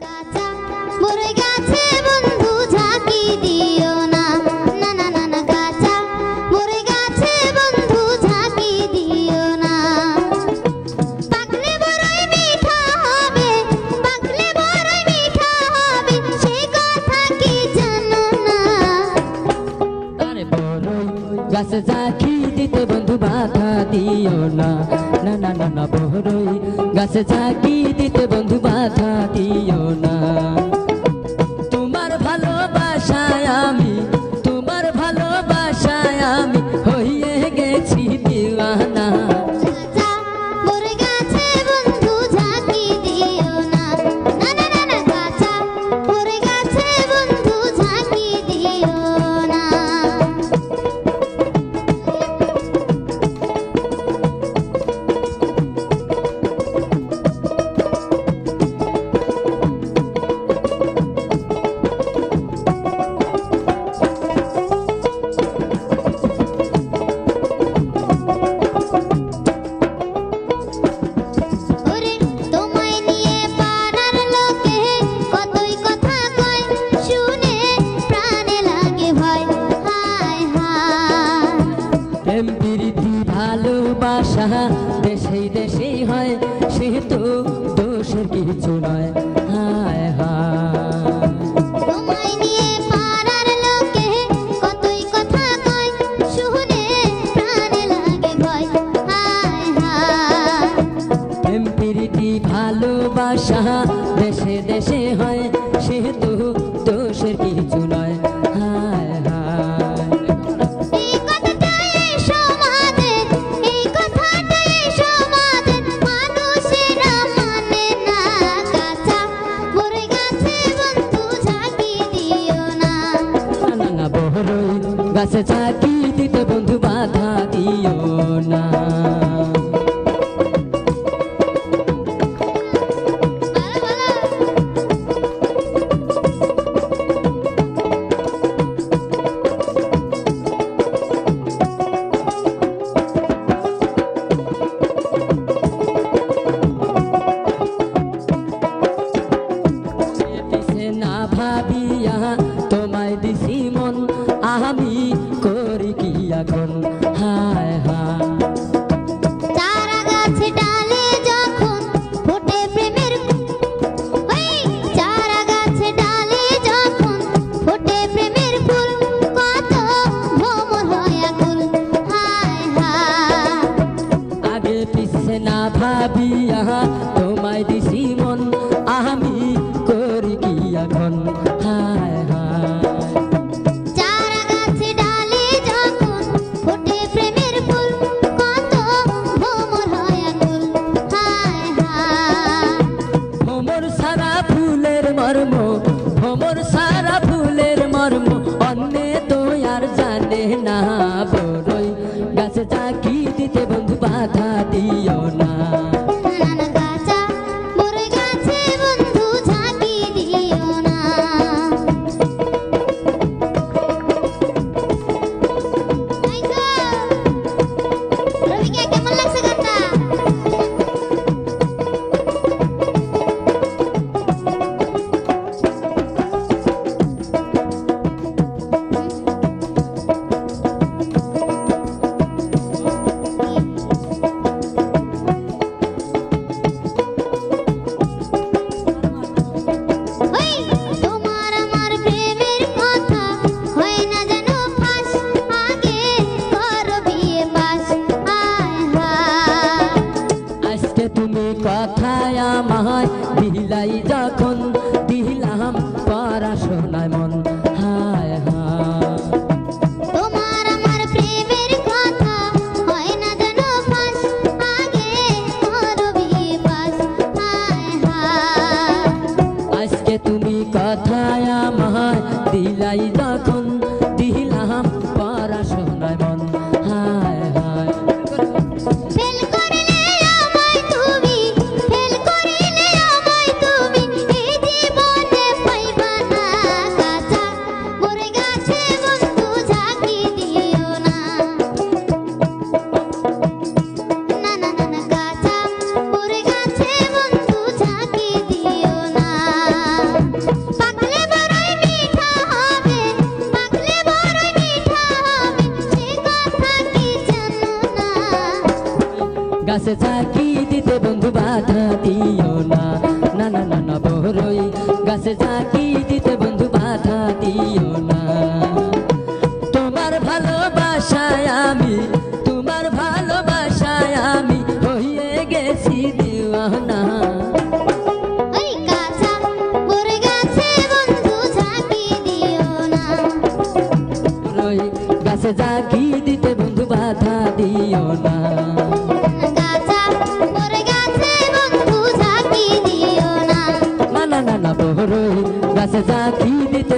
গাছা বরই গাছে বন্ধু ঝাঁকি দিও না, না না না না গাছা বরই গাছে বন্ধু ঝাঁকি দিও না। পাকলে বরই মিঠা হবে, পাকলে বরই মিঠা হবে, সেই কথা কি জানো না? আরে বরই গাছে ঝাঁকি দিতে বন্ধু বাধা দিও না, না না না না বরই গাছে ঝাঁকি দিতে বন্ধু বাধা দিও না। তোমার ভালোবাসায় আমি, তোমার ভালোবাসায় আমি হইয়ে গেছি দিওয়ানা। গাছা বরই গাছে বন্ধু ঝাঁকি দিও না, না না না না গাছা বরই গাছে বন্ধু ঝাঁকি দিও না। ওরে তোমায় নিয়ে পাড়ার লোকে কতই কথা কয়, শুনে প্রাণে লাগে ভয়, হায় হায়। প্রেম প্রীতি ভালোবাসা দেশেই দেশেই হয়, সে তো দোষের কিছু নয়, হায় হায়। তোমায় নিয়ে পাড়ার লোকে কতই কথা কয়, শুনে প্রাণে লাগে ভয়, হায় হায়। প্রেম প্রীতি ভালোবাসা দেশে দেশে হয়, সে তো দোষের কিছু নয়, হায় হায়। এই কথাটাই এই সমাজের, এই কথাটাই এই সমাজের মানুষেরা মানে না। গাছা বরই গাছে বন্ধু ঝাঁকি দিও না, না না না বরই গাছে ঝাঁকি দিতে বন্ধু বাধা দিও না। পিছে না ভাবিয়া তোমায় দিছি মন, আমি করি কি এখন, হায় হায়। চারা গাছে ডালে যখন ফোটে প্রেমের ওই চারা গাছে ডালে যখন ফোটে প্রেমের ফুল, কত ভ্রমর হয় আকুল, হায় হায়। আগে পিছে না ভাবিয়া তোমায় দিছি মন, আমি করি কি এখন, হায় হায়। চারা গাছে ডালে যখন ফোটে প্রেমের ফুল, কত ভ্রমর হয় আকুল, হায় হায়। ভ্রমর সারা ফুলের মর্ম, ভ্রমর সারা ফুলের মর্ম অন্যে তো আর জানে না। বরই গাছে ঝাঁকি দিতে বন্ধু বাধা দিও না। না না গাছা বরই গাছে বন্ধু ঝাঁকি দিও না। আইসো রবিকে কেমন লাগছে গানটা? ওই তোমার আমার প্রেমের কথা হয় না জানো ফাঁস, আগে করো বিয়ে পাস, হায় হায়। আজকে তুমি কথায় আমায় দিলাই যখন, দিলাম পড়াশোনায় মন, হায় হায়। তোমার আমার প্রেমের কথা হয় না জানো ফাঁস, আগে করো বিয়ে পাস, হায় হায়। আজকে তুমি কথায় আমায় দিলাই যখন, দিলাম পড়াশোনায় মন, হায় হায়। ফেল করিলে আমায় তুমি, ফেল করিলে আমায় তুমি, এই যে না না না না না বড়ই গাছে ঝাঁকি দিতে বন্ধু বাধা দিও না তোমার ভালোবাসায় আমি হয়ে গেছি দিওয়ানা ওই কাঁচা বড়ই গাছে বন্ধু ঝাঁকি দিও না বড়ই গাছে ঝাঁকি দিতে বন্ধু বাধা দিও না কাঁচা বড়ই গাছে বন্ধু ঝাঁকি দিও না না না না না বড়ই গাছে ঝাঁকি দিতে